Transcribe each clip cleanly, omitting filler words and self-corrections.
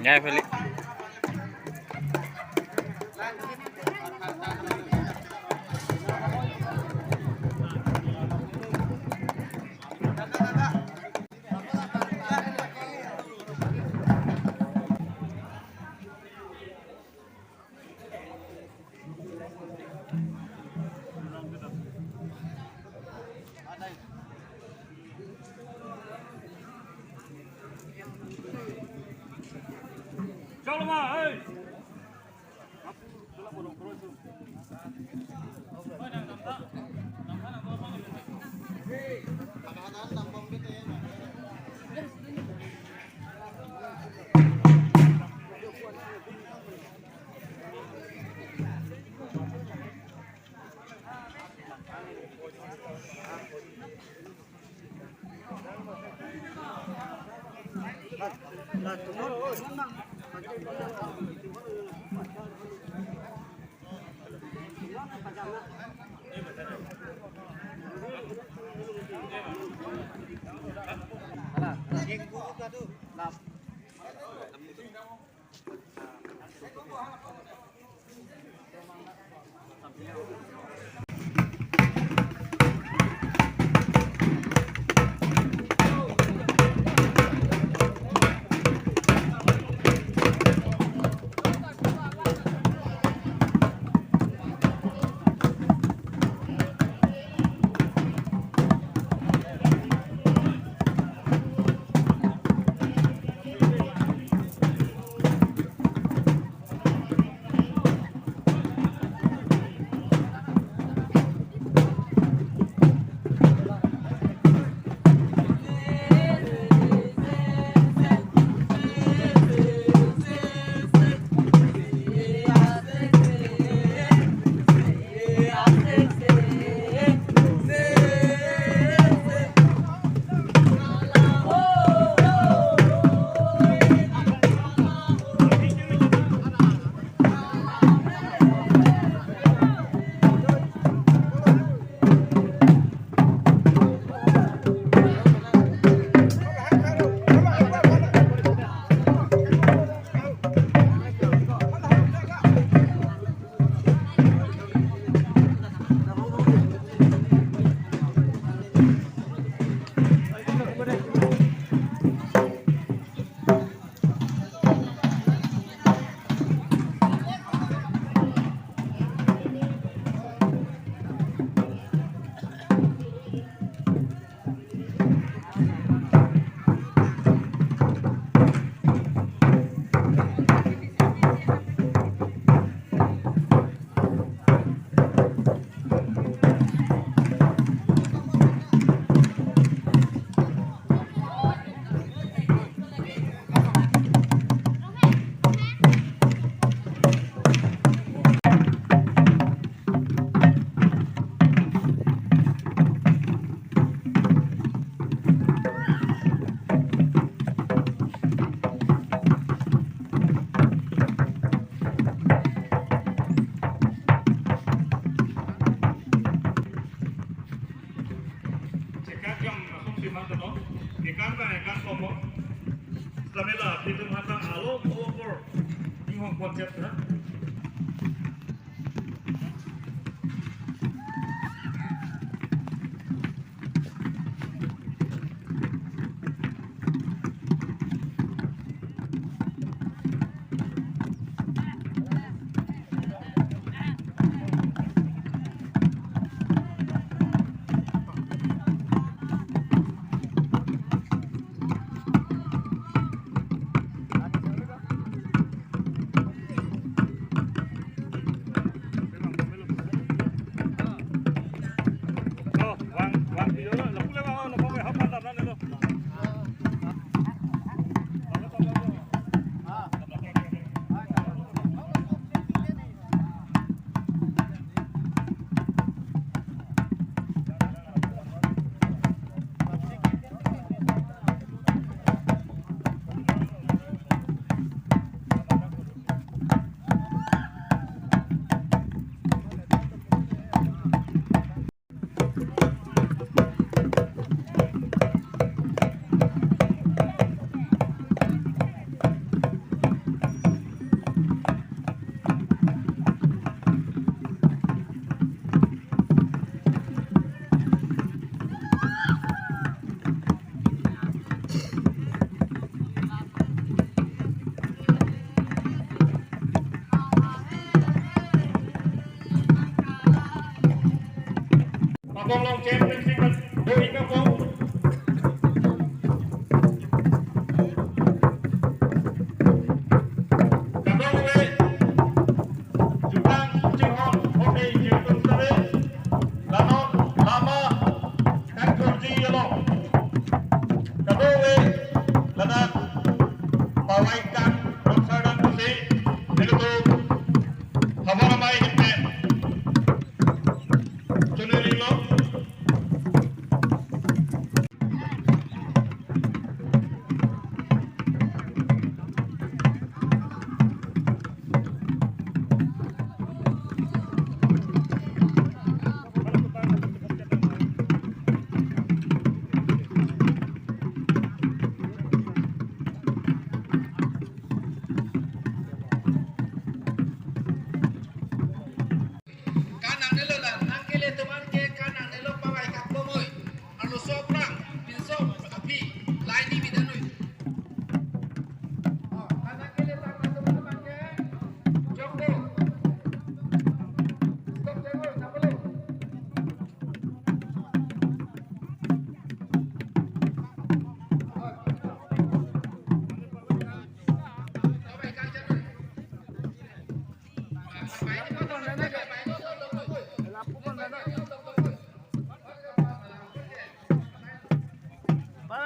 Nhai Philip.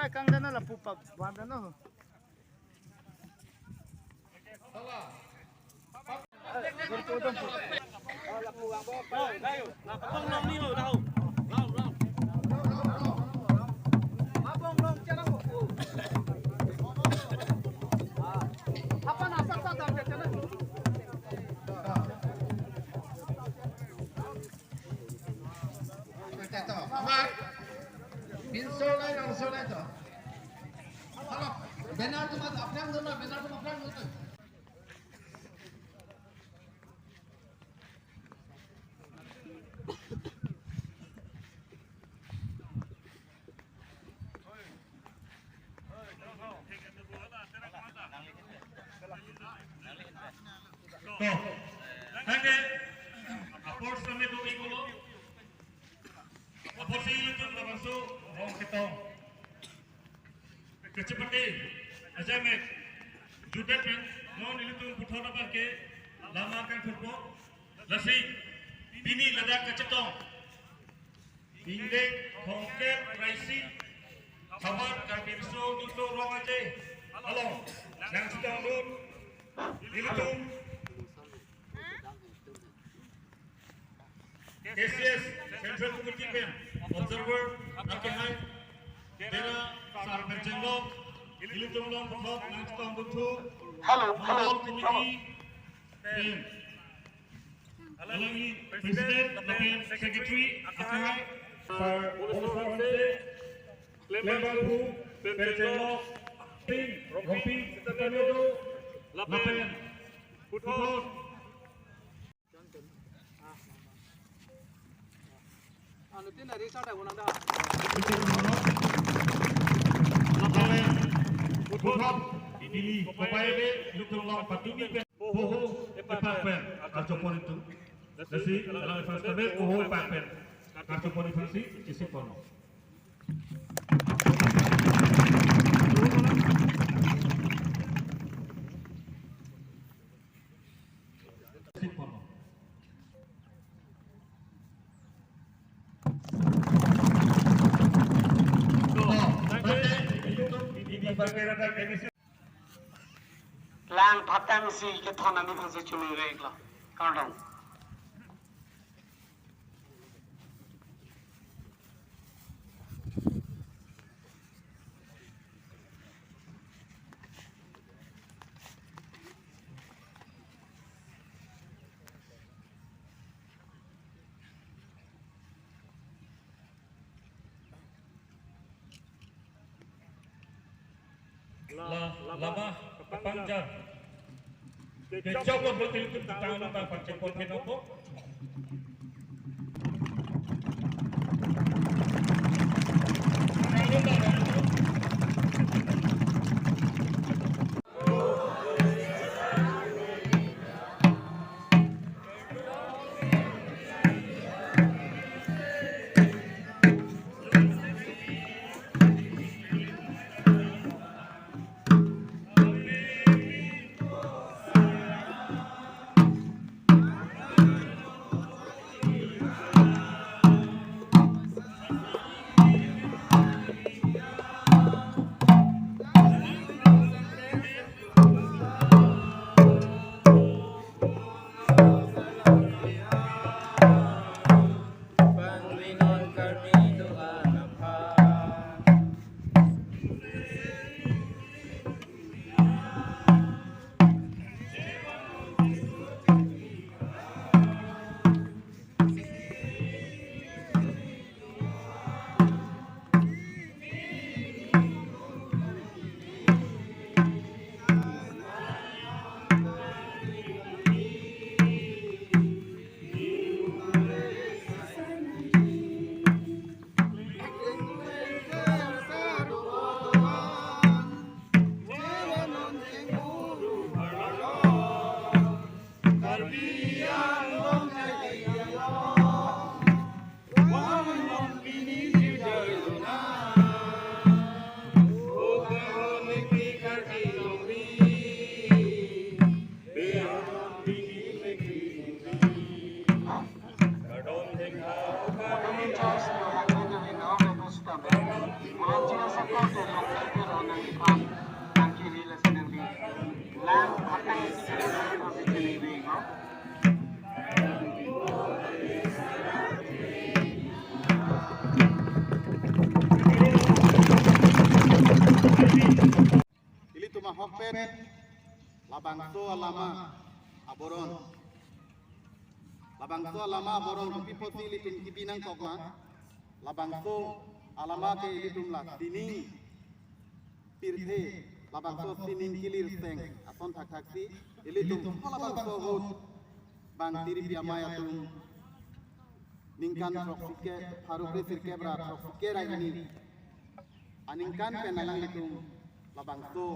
kang dano la pupap. Wanda no. Berpodong po. Wala po ang bo. Dayo. Nakapong long ni ho daw. Long. Mabong long chana mo. Apa na sa dam chana. Ito. Amak. Pinsolay ang solay to. Halo. Benar tu mat afrang dono, benar tu afrang dono. To. Nange. Apor sa medo ikulo. Apor sa ilo tun labanso rong kitong. Kecepatan ajamek judet men non ilo tun puthona barke lama kan furbo lasi bini lada kecetong. Inde hongke raisi kabar kan pirso duto rong aje. Along yang sedang dun ilo tun KCS Central Community Bank Observer Nakehai Dera Sar Berjenglok Ilitumlong Pemot Nangstong Buntu Mahal Committee Bank Alangi President Lapen Secretary Nakehai Sar Olesawante Lembang Bu Berjenglok Ting Rompi Tetanedo Lapen Putot Ano tin ari sa daw nang da. Putot ini papaide lutung long patumi pen poho epapen karcopon itu dasi dalam investasi poho epapen karcopon itu isi pono isi pono Lang patang si ke thona ni thase chulu regla kardong lama panjang kecok betul itu tangan apa pancekon penopo hopet labangso alama aboron labangso alama aboron kupi poti litum kibinang kokma labangso alama ke litum la tining pirthe labangso tining kilir seng ason thak thaksi litum labangso hot bang tiri piamaya tum ningkan troksike harupre sirke bra troksike raini aningkan penalang litum labangso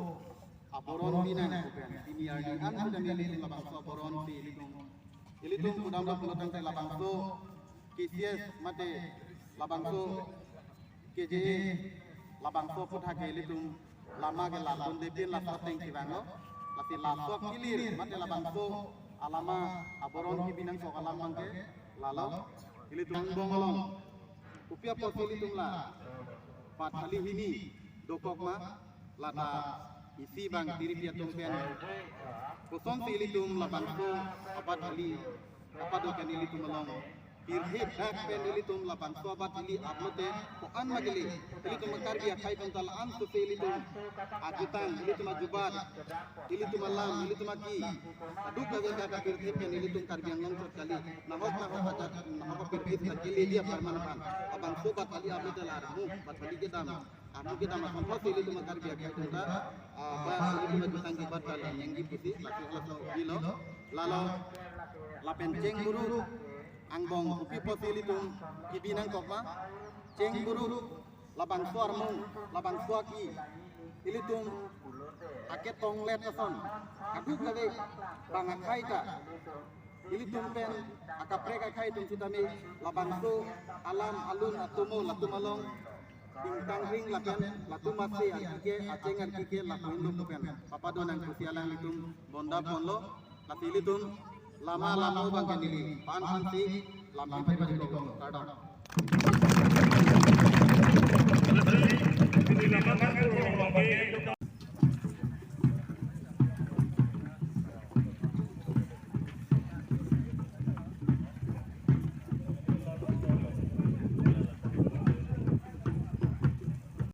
aboron binan kupen ini ardi an sudah milih labangso aboron ti ilitum kudam pelotong te labangso kisies mate labangso keje labangso putha ke ilitum lama ke labon depin la soteng kibango lati laso kilir mate labangso alama aboron ki binang so kalam mangke lalo ilitum bongolong upia posilitum la pathali hini dokokma lata isi bang tiri pia tongpen kosong tilitum labangso apat ali apa dokan ilitum melong pirhit dak pen ilitum labangso apat ali ablote ko an magili ilitum makar biya kai kontal an to ilitum ajutan ilitum ajubat ilitum alam ilitum aki aduk kaga ka pirhit pen ilitum karbiang long kali nahok adat nahok pirhit kali dia permanan abangso apat ali ablote larmu apat ali gedam aku kita makan foto itu makar biar kita bah itu majusan kibat kalian yang gipusi laki lalu kilo lalu lapen ceng buru angbong upi foto itu kibinang kokma ceng buru labang suarmu labang suaki itu aket tonglet keson aku kali bangakai ka ili tumpen akapreka kai tum sitami labang su alam alun atumu latumalong bintang ring lakan latu masih artike aceng artike lakuin lupukan papadon ang kusialang litum bonda ponlo lati litum lama bangkan dili pan panti lampi baju kadang